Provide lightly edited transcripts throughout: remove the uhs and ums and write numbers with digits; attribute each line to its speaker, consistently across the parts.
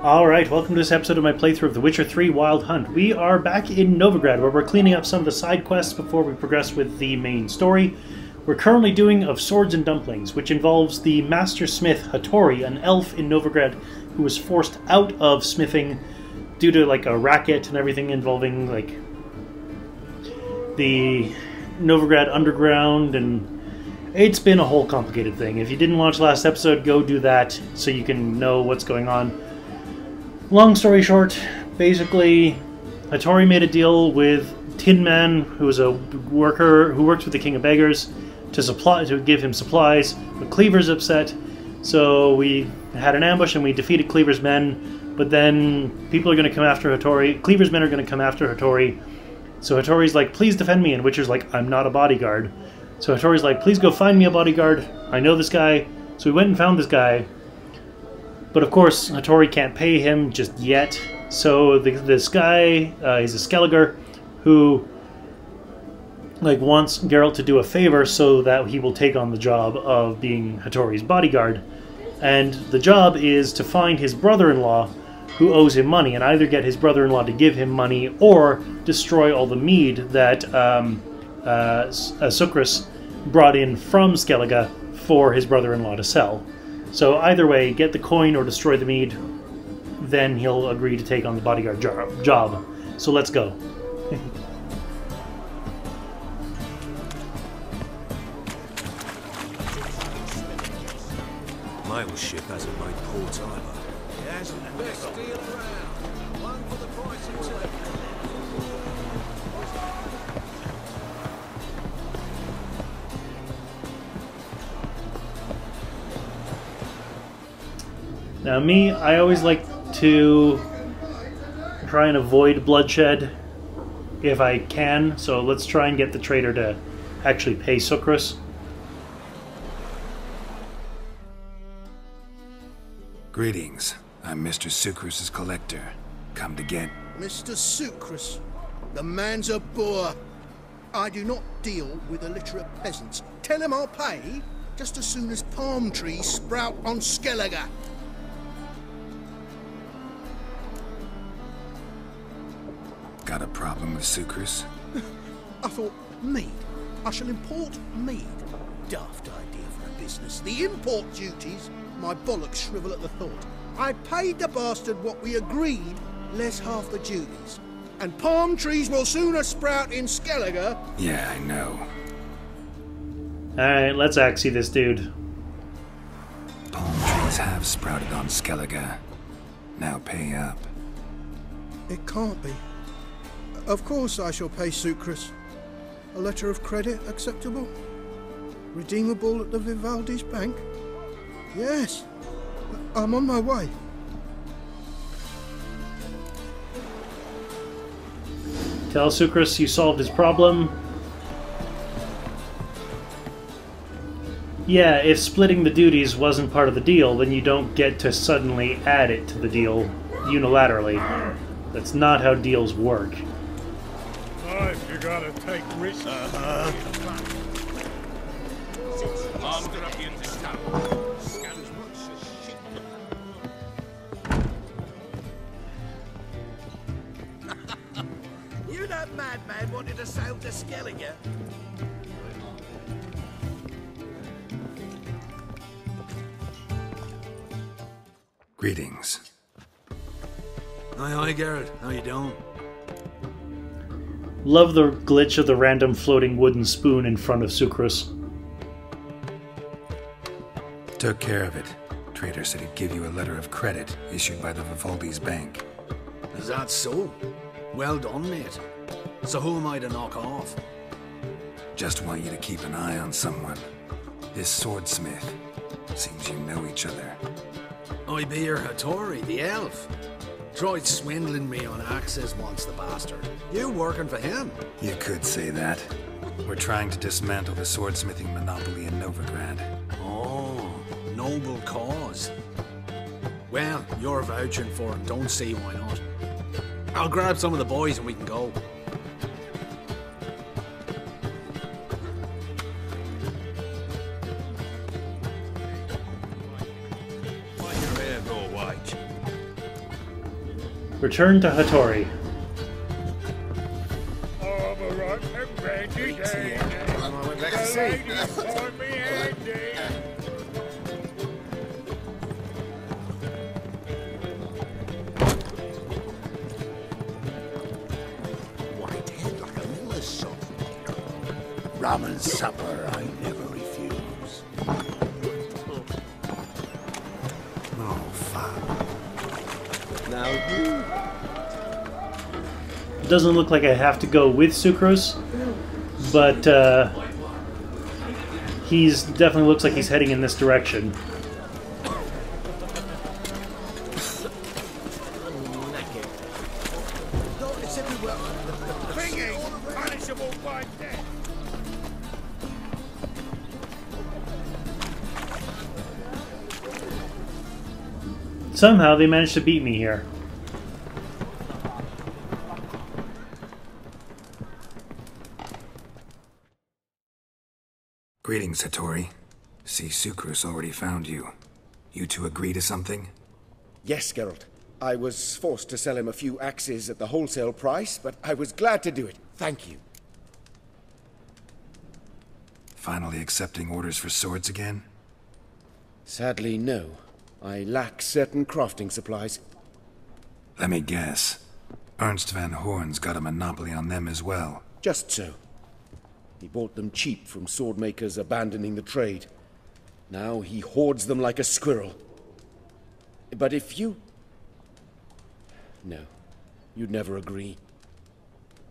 Speaker 1: Alright, welcome to this episode of my playthrough of The Witcher 3 Wild Hunt. We are back in Novigrad, where we're cleaning up some of the side quests before we progress with the main story. We're currently doing Of Swords and Dumplings, which involves the master smith Hattori, an elf in Novigrad who was forced out of smithing due to like a racket and everything involving like the Novigrad underground, and it's been a whole complicated thing. If you didn't watch last episode, go do that so you can know what's going on. Long story short, basically, Hattori made a deal with Tin Man, who was a worker who works with the King of Beggars, to give him supplies. But Cleaver's upset, so we had an ambush and we defeated Cleaver's men. But then people are going to come after Hattori. Cleaver's men are going to come after Hattori. So Hattori's like, "Please defend me," and Witcher's like, "I'm not a bodyguard." So Hattori's like, "Please go find me a bodyguard. I know this guy." So we went and found this guy. But of course, Hattori can't pay him just yet. So this guy, he's a Skelliger, who wants Geralt to do a favor so that he will take on the job of being Hattori's bodyguard. And the job is to find his brother-in-law who owes him money, and either get his brother-in-law to give him money or destroy all the mead that Sukrus brought in from Skellige for his brother-in-law to sell. So either way, get the coin or destroy the mead, then he'll agree to take on the bodyguard job. So let's go.
Speaker 2: Mail ship hasn't made port either.
Speaker 3: It hasn't, and best deal around. One for the price of two.
Speaker 1: Now me, I always like to try and avoid bloodshed if I can, so let's try and get the trader to actually pay Sukrus.
Speaker 4: Greetings. I'm Mr. Sukrus's collector. Come to get...
Speaker 5: Mr. Sukrus, the man's a boor. I do not deal with illiterate peasants. Tell him I'll pay just as soon as palm trees sprout on Skellige.
Speaker 4: Got a problem with Sukrus?
Speaker 5: I thought, mead. I shall import mead. Daft idea for a business. The import duties, my bollocks shrivel at the thought. I paid the bastard what we agreed, less half the duties. And palm trees will sooner sprout in Skellige.
Speaker 4: Yeah, I know.
Speaker 1: Alright, let's axie this dude.
Speaker 4: Palm trees have sprouted on Skellige. Now pay up.
Speaker 5: It can't be. Of course I shall pay Sukrus. A letter of credit acceptable? Redeemable at the Vivaldi's bank? Yes. I'm on my way.
Speaker 1: Tell Sukrus you solved his problem. Yeah, if splitting the duties wasn't part of the deal, then you don't get to suddenly add it to the deal unilaterally. That's not how deals work.
Speaker 3: If you gotta take risks.
Speaker 6: You that madman wanted to sail to Skellige?
Speaker 4: Greetings.
Speaker 2: Aye, Geralt. How you doing?
Speaker 1: Love the glitch of the random floating wooden spoon in front of Sukrus.
Speaker 4: Took care of it. Trader said he'd give you a letter of credit issued by the Vivaldi's bank.
Speaker 2: Is that so? Well done, mate. So who am I to knock off?
Speaker 4: Just want you to keep an eye on someone. This swordsmith. Seems you know each other.
Speaker 2: I be your Hattori, the elf. Tried swindling me on access once, the bastard. You working for him?
Speaker 4: You could say that. We're trying to dismantle the swordsmithing monopoly in Novigrad.
Speaker 2: Oh, noble cause. Well, you're vouching for it. Don't see why not. I'll grab some of the boys and we can go.
Speaker 3: Why your hair go white?
Speaker 1: Return to Hattori.
Speaker 5: White head like a miller's son. Rum and supper I never refuse. Oh, fuck. Now you...
Speaker 1: It doesn't look like I have to go with Sukrus, but he's definitely looks like he's heading in this direction. Somehow they managed to beat me here.
Speaker 4: Greetings, Hattori. See, Sukrus already found you. You two agree to something?
Speaker 7: Yes, Geralt. I was forced to sell him a few axes at the wholesale price, but I was glad to do it. Thank you.
Speaker 4: Finally accepting orders for swords again?
Speaker 7: Sadly, no. I lack certain crafting supplies.
Speaker 4: Let me guess. Ernst van Hoorn's got a monopoly on them as well.
Speaker 7: Just so. He bought them cheap from sword makers abandoning the trade. Now he hoards them like a squirrel. But if you... No, you'd never agree.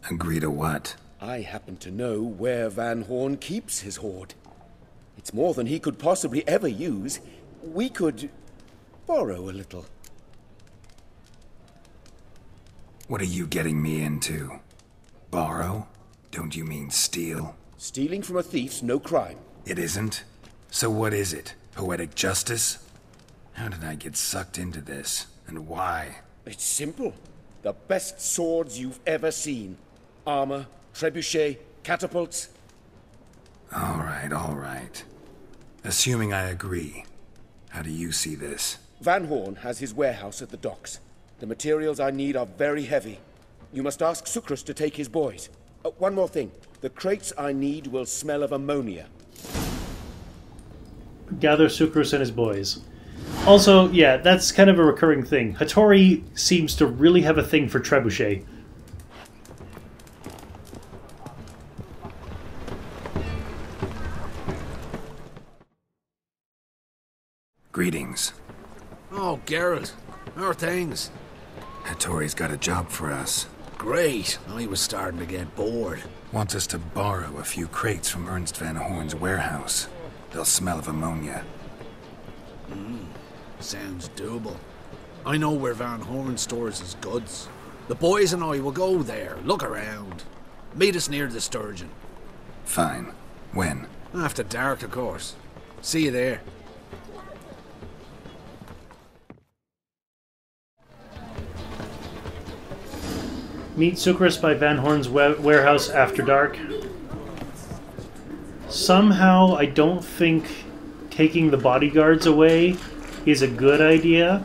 Speaker 4: Agree to what?
Speaker 7: I happen to know where Van Hoorn keeps his hoard. It's more than he could possibly ever use. We could borrow a little.
Speaker 4: What are you getting me into? Borrow? Don't you mean steal?
Speaker 7: Stealing from a thief's no crime.
Speaker 4: It isn't? So what is it? Poetic justice? How did I get sucked into this? And why?
Speaker 7: It's simple. The best swords you've ever seen. Armor, trebuchet, catapults.
Speaker 4: All right. Assuming I agree, how do you see this?
Speaker 7: Van Hoorn has his warehouse at the docks. The materials I need are very heavy. You must ask Sukrus to take his boys. One more thing. The crates I need will smell of ammonia.
Speaker 1: Gather Sukrus and his boys. Also, yeah, that's kind of a recurring thing. Hattori seems to really have a thing for trebuchet.
Speaker 4: Greetings.
Speaker 2: Oh, Geralt. How are things?
Speaker 4: Hattori's got a job for us.
Speaker 2: Great. I was starting to get bored.
Speaker 4: Wants us to borrow a few crates from Ernst van Hoorn's warehouse. They'll smell of ammonia.
Speaker 2: Sounds doable. I know where Van Hoorn stores his goods. The boys and I will go there, look around. Meet us near the Sturgeon.
Speaker 4: Fine. When?
Speaker 2: After dark, of course. See you there.
Speaker 1: Meet Sukrus by Van Hoorn's warehouse after dark. Somehow, I don't think taking the bodyguards away is a good idea.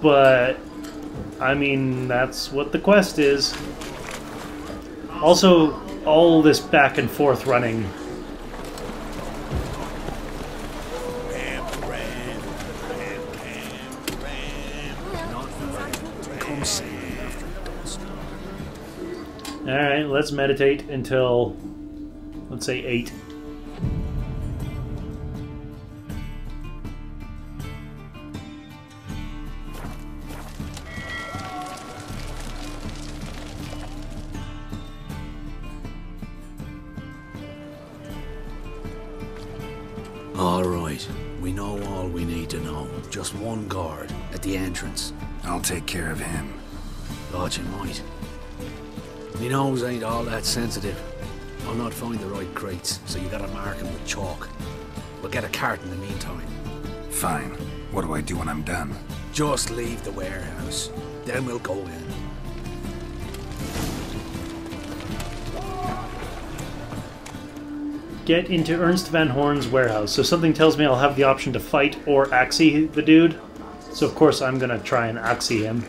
Speaker 1: But, I mean, that's what the quest is. Also, all this back and forth running. Alright, let's meditate until, let's say, 8.
Speaker 2: Alright, we know all we need to know. Just one guard at the entrance.
Speaker 4: I'll take care of him.
Speaker 2: Thought you might. Me nose ain't all that sensitive. I'll not find the right crates, so you gotta mark them with chalk. We'll get a cart in the meantime.
Speaker 4: Fine. What do I do when I'm done?
Speaker 2: Just leave the warehouse. Then we'll go in.
Speaker 1: Get into Ernst van Hoorn's warehouse. So something tells me I'll have the option to fight or axie the dude. So of course I'm gonna try and axie him.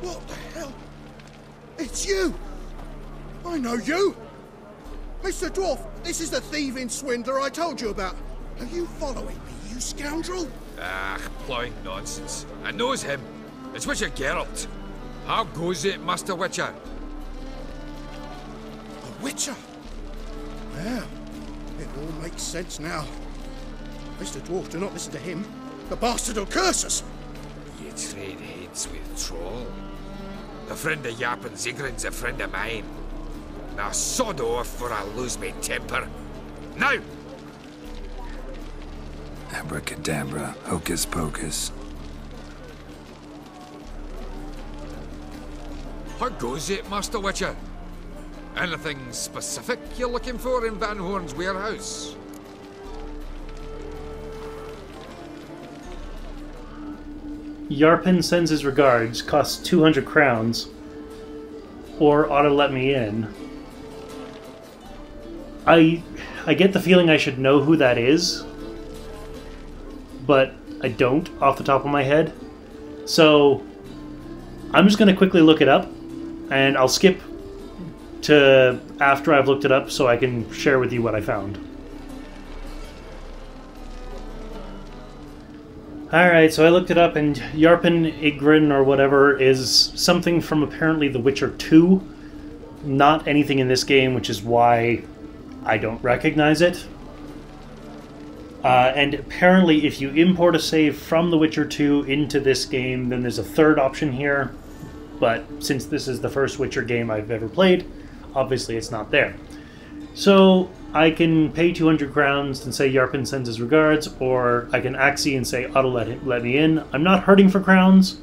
Speaker 5: What the hell? It's you! I know you! Mr. Dwarf, this is the thieving swindler I told you about. Are you following me, you scoundrel?
Speaker 6: Ah, plowing nonsense. I knows him. It's Witcher Geralt. How goes it, Master Witcher?
Speaker 5: A witcher? Well, it all makes sense now. Mr. Dwarf, do not listen to him. The bastard will curse us!
Speaker 6: You trade heads with Troll? A friend of Yap and Zigrin's a friend of mine. Now sod off or I'll lose my temper. Now!
Speaker 4: Abracadabra, hocus pocus.
Speaker 6: How goes it, Master Witcher? Anything specific you're looking for in Van Hoorn's warehouse?
Speaker 1: Yarpin sends his regards, costs 200 crowns, or ought to let me in. I get the feeling I should know who that is, but I don't off the top of my head. So I'm just going to quickly look it up, and I'll skip to after I've looked it up so I can share with you what I found. Alright, so I looked it up, and Yarpin Igrin or whatever is something from apparently The Witcher 2. Not anything in this game, which is why I don't recognize it. And apparently if you import a save from The Witcher 2 into this game, then there's a third option here. But since this is the first Witcher game I've ever played, obviously it's not there. So I can pay 200 crowns and say Yarpin sends his regards, or I can Axie and say Otto let me in. I'm not hurting for crowns,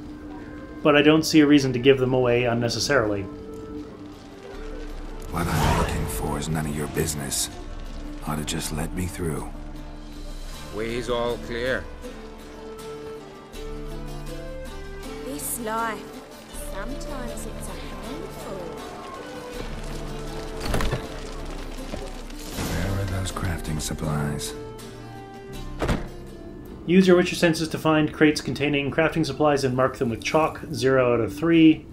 Speaker 1: but I don't see a reason to give them away unnecessarily.
Speaker 4: What I'm looking for is none of your business. Ought to just let me through.
Speaker 6: Way's all clear.
Speaker 8: This life, sometimes it's a handful.
Speaker 4: Where are those crafting supplies?
Speaker 1: Use your Witcher senses to find crates containing crafting supplies and mark them with chalk. 0 out of 3.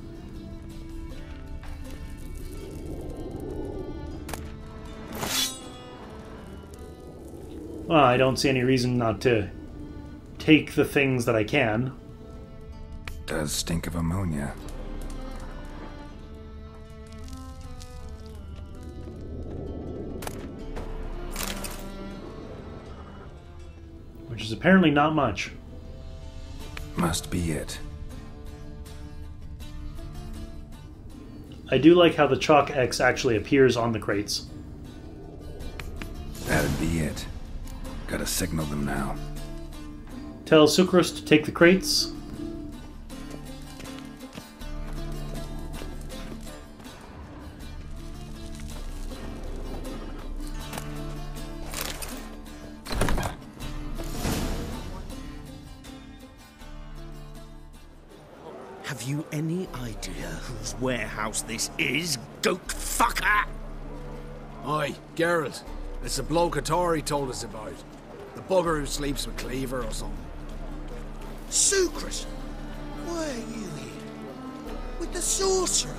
Speaker 1: Well, I don't see any reason not to take the things that I can.
Speaker 4: Does stink of ammonia.
Speaker 1: Which is apparently not much.
Speaker 4: Must be it.
Speaker 1: I do like how the chalk X actually appears on the crates.
Speaker 4: That'd be it. Gotta signal them now.
Speaker 1: Tell Sukrus to take the crates.
Speaker 9: Have you any idea whose warehouse this is, goat fucker?
Speaker 2: Aye, Geralt. It's the bloke Hattori told us about. The bugger who sleeps with Cleaver or something.
Speaker 5: Sukrus! Why are you here? With the sorcerer?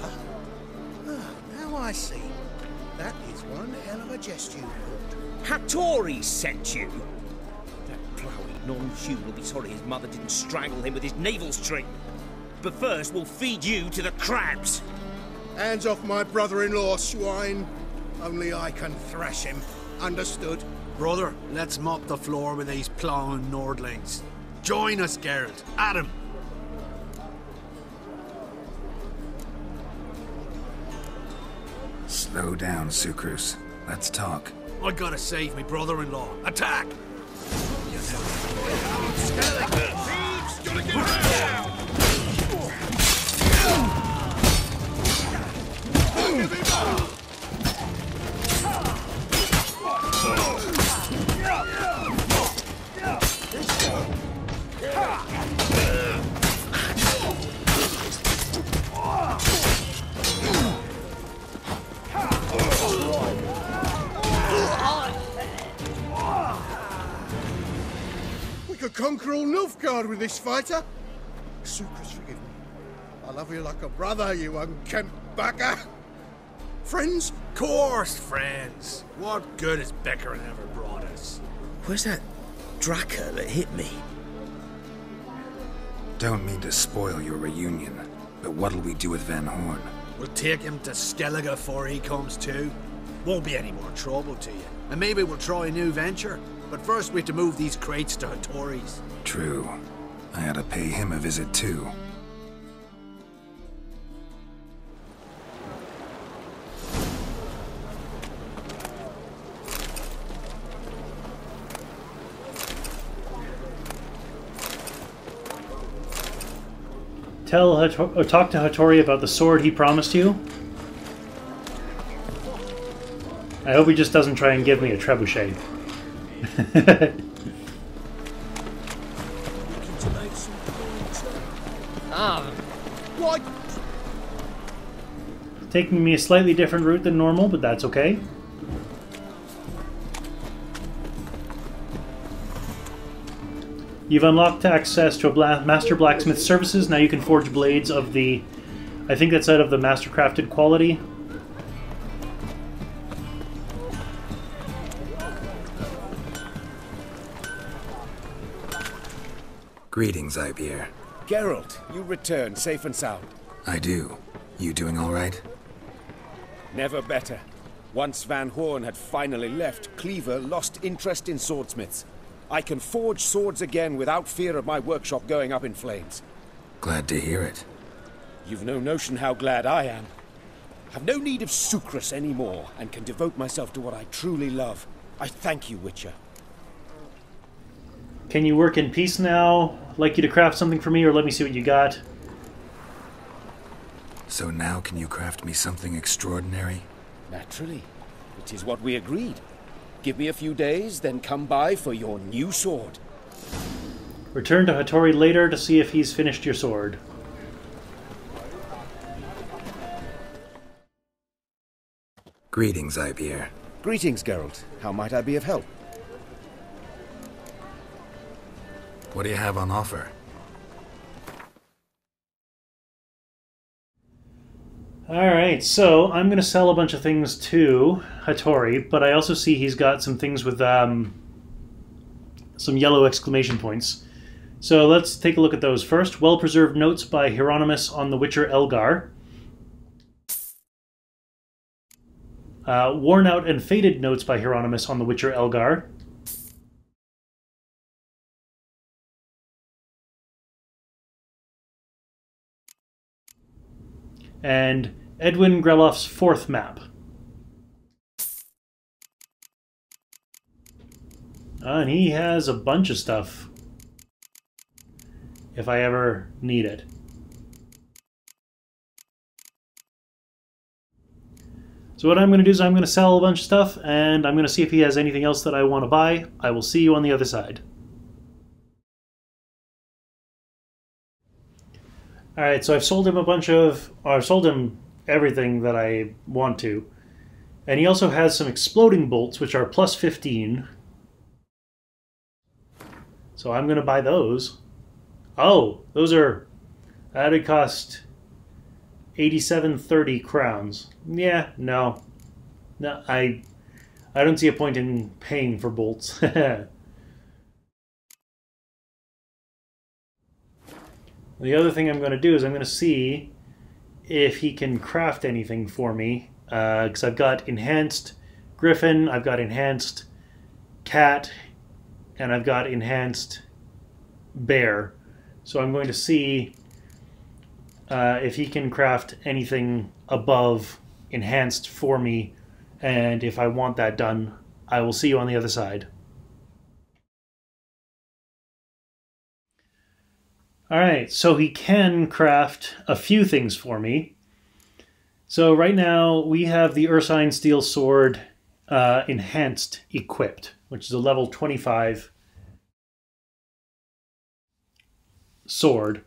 Speaker 5: Ah, now I see. That is one hell of a jest you pulled.
Speaker 9: Hattori sent you? That ploughy non-human will be sorry his mother didn't strangle him with his navel string. But first, we'll feed you to the crabs.
Speaker 5: Hands off my brother-in-law, swine. Only I can thrash him. Understood?
Speaker 2: Brother, let's mop the floor with these ploughing Nordlings. Join us, Geralt. At him.
Speaker 4: Slow down, Sukrus. Let's talk.
Speaker 2: I gotta save me brother-in-law. Attack!
Speaker 5: conquer all Nilfgaard with this fighter. Sukrus, forgive me. I love you like a brother, you unkempt bugger. Friends?
Speaker 2: Course, friends. What good has Beckering ever brought us?
Speaker 9: Where's that Draka that hit me?
Speaker 4: Don't mean to spoil your reunion, but what'll we do with Van Hoorn?
Speaker 2: We'll take him to Skellige before he comes to. Won't be any more trouble to you. And maybe we'll try a new venture. But first we have to move these crates to Hattori's.
Speaker 4: True. I had to pay him a visit too.
Speaker 1: Talk to Hattori about the sword he promised you. I hope he just doesn't try and give me a trebuchet.
Speaker 5: Why?
Speaker 1: Taking me a slightly different route than normal, but that's okay. You've unlocked access to a Master Blacksmith Services. Now you can forge blades of the... I think that's out of the Master Crafted quality.
Speaker 4: Greetings, Ibeer.
Speaker 7: Geralt, you return safe and sound.
Speaker 4: I do. You doing all right?
Speaker 7: Never better. Once Van Hoorn had finally left, Cleaver lost interest in swordsmiths. I can forge swords again without fear of my workshop going up in flames.
Speaker 4: Glad to hear it.
Speaker 7: You've no notion how glad I am. Have no need of Sukrus anymore, and can devote myself to what I truly love. I thank you, Witcher.
Speaker 1: Can you work in peace now? Like you to craft something for me, or let me see what you got?
Speaker 4: So now can you craft me something extraordinary?
Speaker 7: Naturally. It is what we agreed. Give me a few days, then come by for your new sword.
Speaker 1: Return to Hattori later to see if he's finished your sword.
Speaker 4: Greetings, Ibeer.
Speaker 7: Greetings, Geralt. How might I be of help?
Speaker 4: What do you have on offer?
Speaker 1: Alright, so I'm going to sell a bunch of things to Hattori, but I also see he's got some things with some yellow exclamation points. So let's take a look at those first. Well-preserved notes by Hieronymus on the Witcher Elgar. Worn out and faded notes by Hieronymus on the Witcher Elgar. And Edwin Grelof's fourth map. And he has a bunch of stuff, if I ever need it. So what I'm going to do is I'm going to sell a bunch of stuff, and I'm going to see if he has anything else that I want to buy. I will see you on the other side. Alright, so I've sold him I've sold him everything that I want to. And he also has some exploding bolts, which are plus 15. So I'm going to buy those. Oh, that'd cost 87.30 crowns. Yeah, no. No, I don't see a point in paying for bolts. The other thing I'm going to do is I'm going to see if he can craft anything for me. Because I've got enhanced griffin, I've got enhanced cat, and I've got enhanced bear. So I'm going to see if he can craft anything above enhanced for me. And if I want that done, I will see you on the other side. Alright, so he can craft a few things for me. So right now we have the Ursine Steel Sword Enhanced equipped, which is a level 25 sword.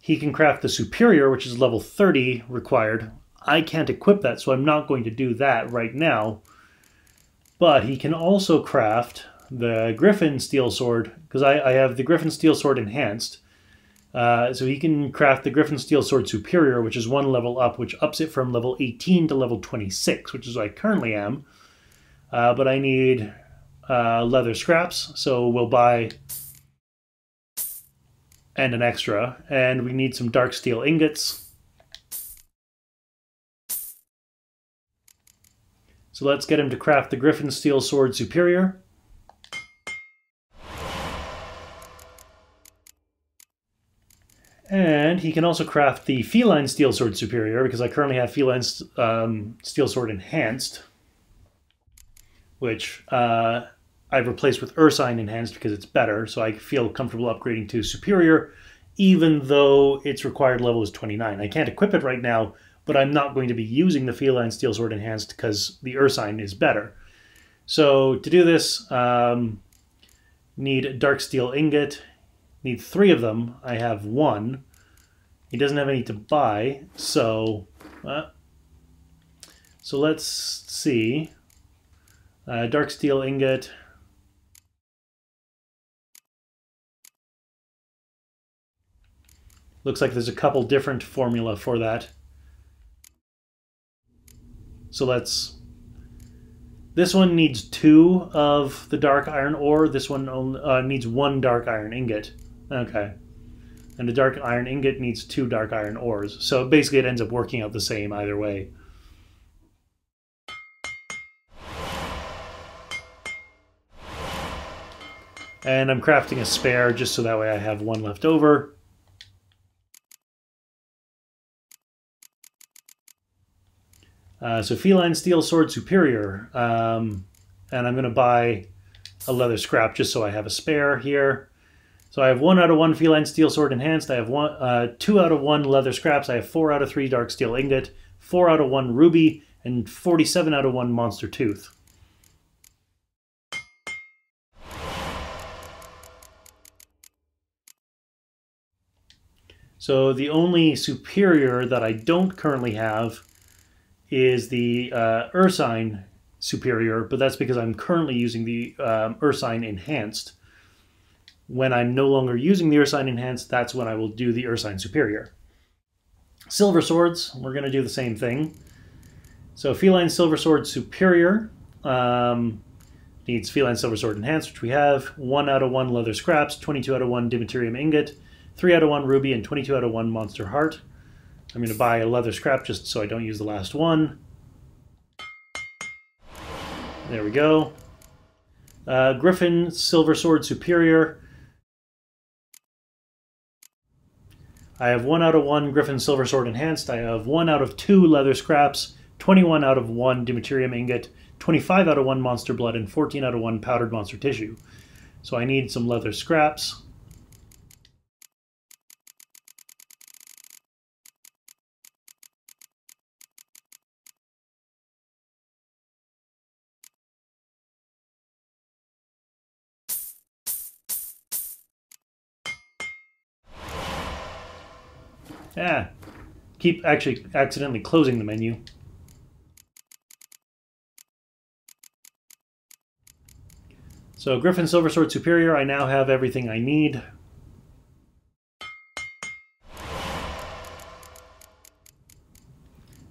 Speaker 1: He can craft the Superior, which is level 30 required. I can't equip that, so I'm not going to do that right now. But he can also craft the Griffin Steel Sword, because I have the Griffin Steel Sword Enhanced. So he can craft the Griffin Steel Sword Superior, which is one level up, which ups it from level 18 to level 26, which is what I currently am. But I need leather scraps, so we'll buy and an extra. And we need some dark steel ingots. So let's get him to craft the Griffin Steel Sword Superior. And he can also craft the Feline Steel Sword Superior, because I currently have Feline Steel Sword Enhanced, which I've replaced with Ursine Enhanced because it's better, so I feel comfortable upgrading to Superior, even though its required level is 29. I can't equip it right now, but I'm not going to be using the Feline Steel Sword Enhanced because the Ursine is better. So to do this, need a Dark Steel Ingot. Need 3 of them. I have 1. He doesn't have any to buy, so let's see. Dark steel ingot. Looks like there's a couple different formula for that. So this one needs 2 of the dark iron ore. This one only, needs 1 dark iron ingot. Okay. And the dark iron ingot needs 2 dark iron ores. So basically it ends up working out the same either way. And I'm crafting a spare just so that way I have 1 left over. So Feline Steel Sword Superior. And I'm going to buy a leather scrap just so I have a spare here. So I have 1 out of 1 Feline Steel Sword Enhanced. I have 2 out of 1 leather scraps. I have 4 out of 3 dark steel ingot, 4 out of 1 ruby, and 47 out of 1 monster tooth. So the only superior that I don't currently have is the Ursine Superior, but that's because I'm currently using the Ursine Enhanced. When I'm no longer using the Ursine Enhanced, that's when I will do the Ursine Superior. Silver Swords, we're going to do the same thing. So Feline Silver Sword Superior needs Feline Silver Sword Enhanced, which we have. 1 out of 1 leather scraps, 22 out of 1 Dimeterium ingot, 3 out of 1 ruby, and 22 out of 1 monster heart. I'm going to buy a leather scrap just so I don't use the last one. There we go. Griffin Silver Sword Superior. I have 1 out of 1 Griffin Silver Sword Enhanced. I have 1 out of 2 leather scraps, 21 out of 1 Dimeterium ingot, 25 out of 1 monster blood, and 14 out of 1 powdered monster tissue. So I need some leather scraps. Yeah, keep actually accidentally closing the menu. So Griffin Silver Sword Superior, I now have everything I need.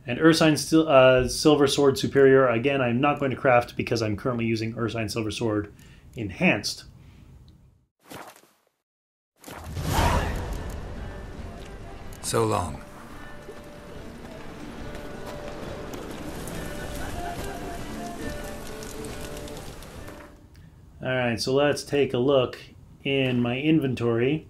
Speaker 1: And Ursine Silver Sword Superior, again, I'm not going to craft because I'm currently using Ursine Silver Sword Enhanced.
Speaker 4: So long.
Speaker 1: Alright, so let's take a look in my inventory.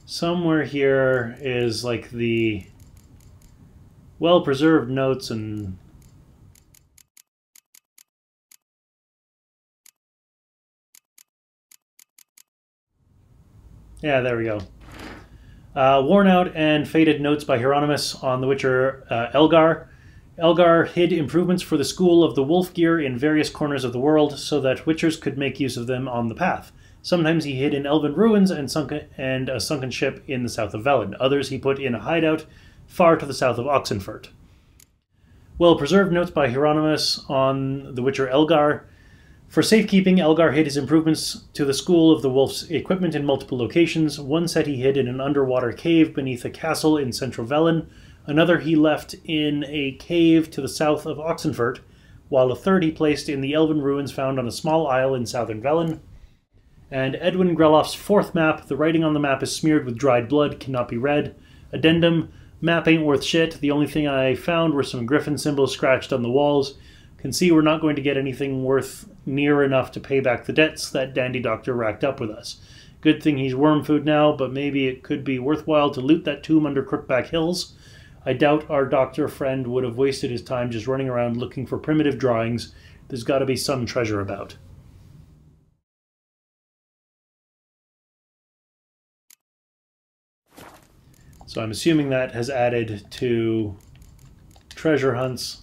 Speaker 1: Somewhere here is like the well-preserved notes and yeah, there we go. Worn out and faded notes by Hieronymus on the Witcher Elgar. Elgar hid improvements for the School of the Wolf Gear in various corners of the world so that Witchers could make use of them on the path. Sometimes he hid in elven ruins and a sunken ship in the south of Velen. Others he put in a hideout far to the south of Oxenfurt. Well-preserved notes by Hieronymus on the Witcher Elgar. For safekeeping, Elgar hid his improvements to the School of the Wolf's equipment in multiple locations. One set he hid in an underwater cave beneath a castle in central Velen. Another he left in a cave to the south of Oxenfurt, while a third he placed in the elven ruins found on a small isle in southern Velen. And Edwin Greloff's fourth map. The writing on the map is smeared with dried blood, cannot be read. Addendum. Map ain't worth shit. The only thing I found were some griffin symbols scratched on the walls. Can see we're not going to get anything worth near enough to pay back the debts that Dandy Doctor racked up with us. Good thing he's worm food now, but maybe it could be worthwhile to loot that tomb under Crookback Hills. I doubt our doctor friend would have wasted his time just running around looking for primitive drawings. There's got to be some treasure about. So I'm assuming that has added to treasure hunts.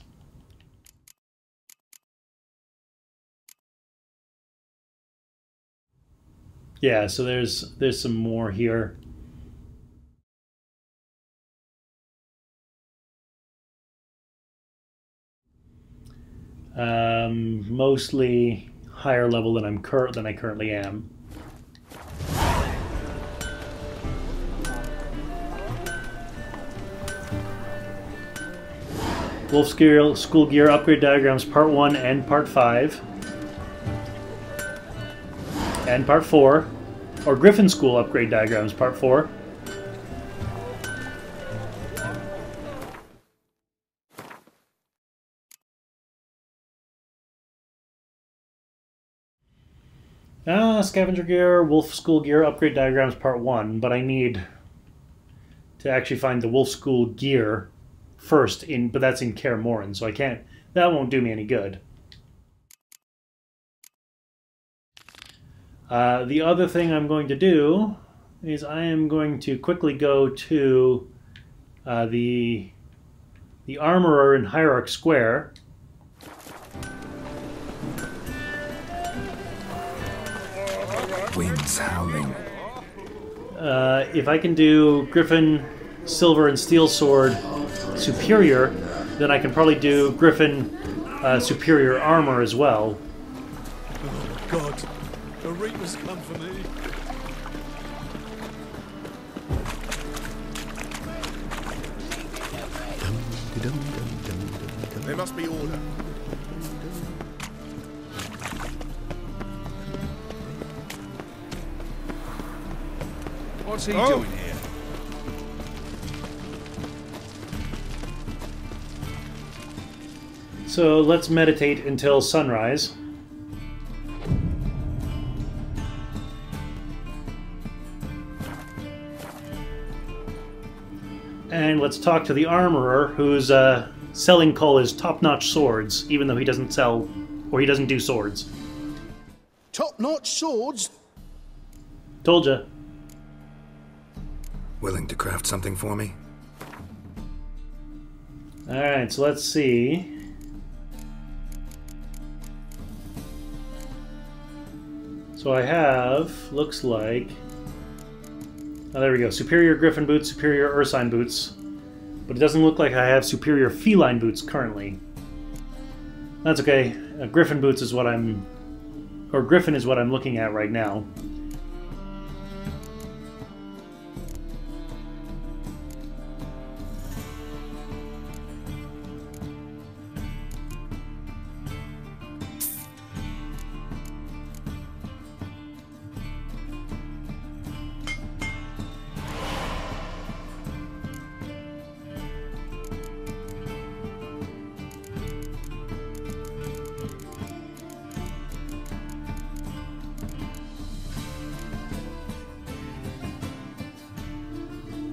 Speaker 1: Yeah, so there's some more here. Mostly higher level than I currently am. Wolf School Gear Upgrade Diagrams Part 1 and Part 5. And Part 4. Or Griffin School Upgrade Diagrams Part 4. Scavenger Gear, Wolf School Gear Upgrade Diagrams Part 1, but I need to actually find the Wolf School Gear first, but that's in Kaer Morhen, so I can't, that won't do me any good. The other thing I'm going to do is I am going to quickly go to the Armorer in Hierarch Square.
Speaker 4: Winds howling.
Speaker 1: If I can do Griffin, Silver, and Steel Sword Superior, then I can probably do Griffin Superior Armor as well.
Speaker 3: Oh God, the Reapers come for me. There must be order.
Speaker 2: What's he doing here?
Speaker 1: So let's meditate until sunrise. And let's talk to the Armorer, who's selling Cole his top-notch swords, even though he doesn't sell, or he doesn't do swords.
Speaker 5: Top-notch swords?
Speaker 1: Told ya.
Speaker 4: Willing to craft something for me?
Speaker 1: Alright, so let's see. So I have, looks like... Oh, there we go. Superior Griffin boots, Superior Ursine boots. But it doesn't look like I have Superior Feline boots currently. That's okay. Griffin boots is what I'm... Or Griffin is what I'm looking at right now.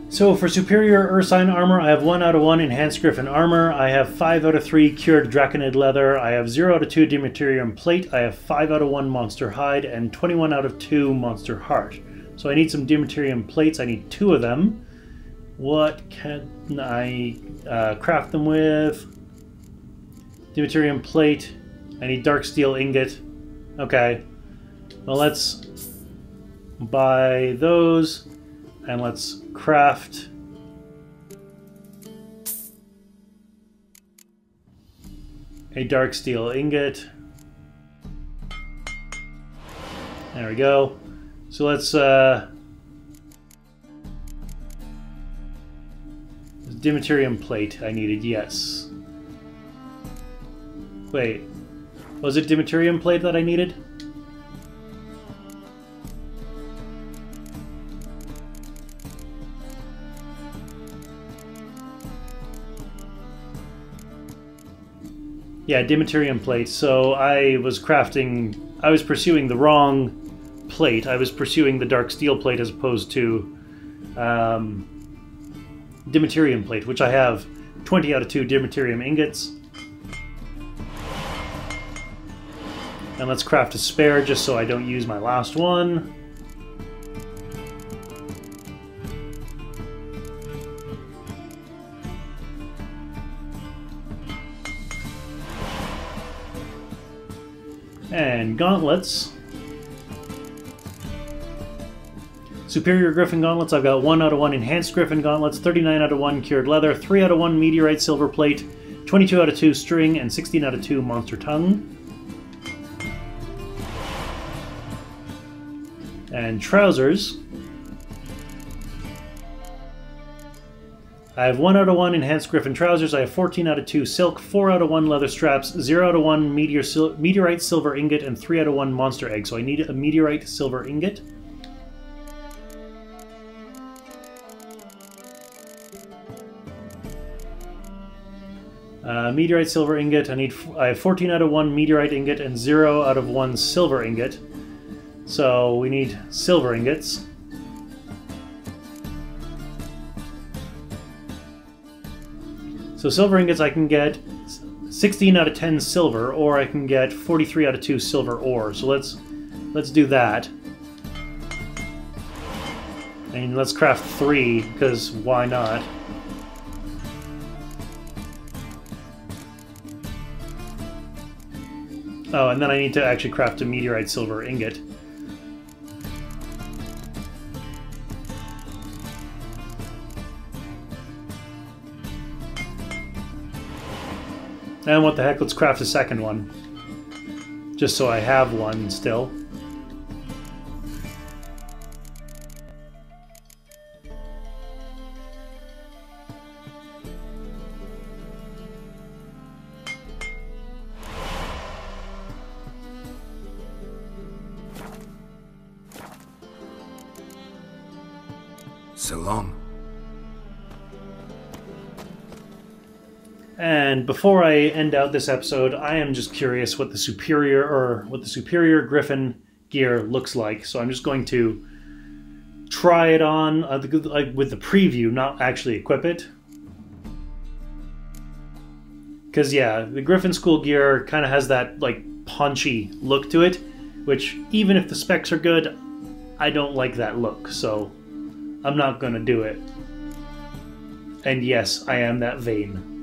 Speaker 1: So for Superior Ursine Armor, I have 1 out of 1 Enhanced Griffin Armor. I have 5 out of 3 Cured Draconid Leather. I have 0 out of 2 Dimitrium Plate. I have 5 out of 1 Monster Hide and 21 out of 2 Monster Heart. So I need some Dimitrium Plates. I need 2 of them. What can I craft them with? Deuterium plate. I need dark steel ingot. Okay. Well, let's buy those and let's craft a dark steel ingot. There we go. So let's Deuterium plate I needed, yes. Wait, was it Deuterium plate that I needed? Yeah, Deuterium plate. So I was pursuing the wrong plate. I was pursuing the dark steel plate as opposed to Deuterium plate, which I have 20 out of 2 Deuterium ingots. And let's craft a spare just so I don't use my last one. And gauntlets. Superior Griffin Gauntlets, I've got 1 out of 1 Enhanced Griffin Gauntlets, 39 out of 1 Cured Leather, 3 out of 1 Meteorite Silver Plate, 22 out of 2 String, and 16 out of 2 Monster Tongue. And trousers. I have 1 out of 1 Enhanced Griffin Trousers, I have 14 out of 2 Silk, 4 out of 1 Leather Straps, 0 out of 1 Meteorite Silver Ingot, and 3 out of 1 Monster Egg. So I need a Meteorite Silver Ingot. Meteorite Silver Ingot, I have 14 out of 1 Meteorite Ingot and 0 out of 1 Silver Ingot. So we need Silver Ingots. So Silver Ingots I can get 16 out of 10 silver, or I can get 43 out of 2 silver ore. So let's do that. And let's craft 3, because why not? Oh, and then I need to actually craft a Meteorite Silver Ingot. And what the heck, let's craft a second one. Just so I have one still.
Speaker 4: So long.
Speaker 1: And before I end out this episode, I am just curious what the superior Griffin gear looks like. So I'm just going to try it on with the preview, not actually equip it. Because yeah, the Griffin School gear kind of has that like punchy look to it, which even if the specs are good, I don't like that look. So I'm not gonna do it. And yes, I am that vain.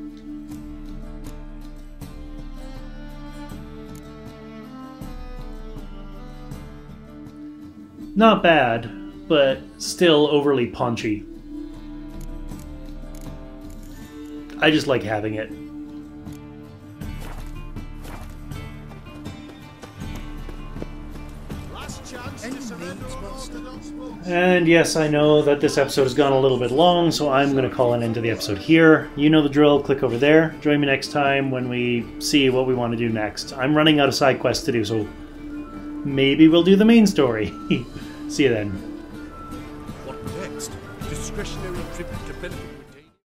Speaker 1: Not bad, but still overly punchy. I just like having it. And yes, I know that this episode has gone a little bit long, so I'm going to call an end to the episode here. You know the drill, click over there. Join me next time when we see what we want to do next. I'm running out of side quests to do, so maybe we'll do the main story. See you then.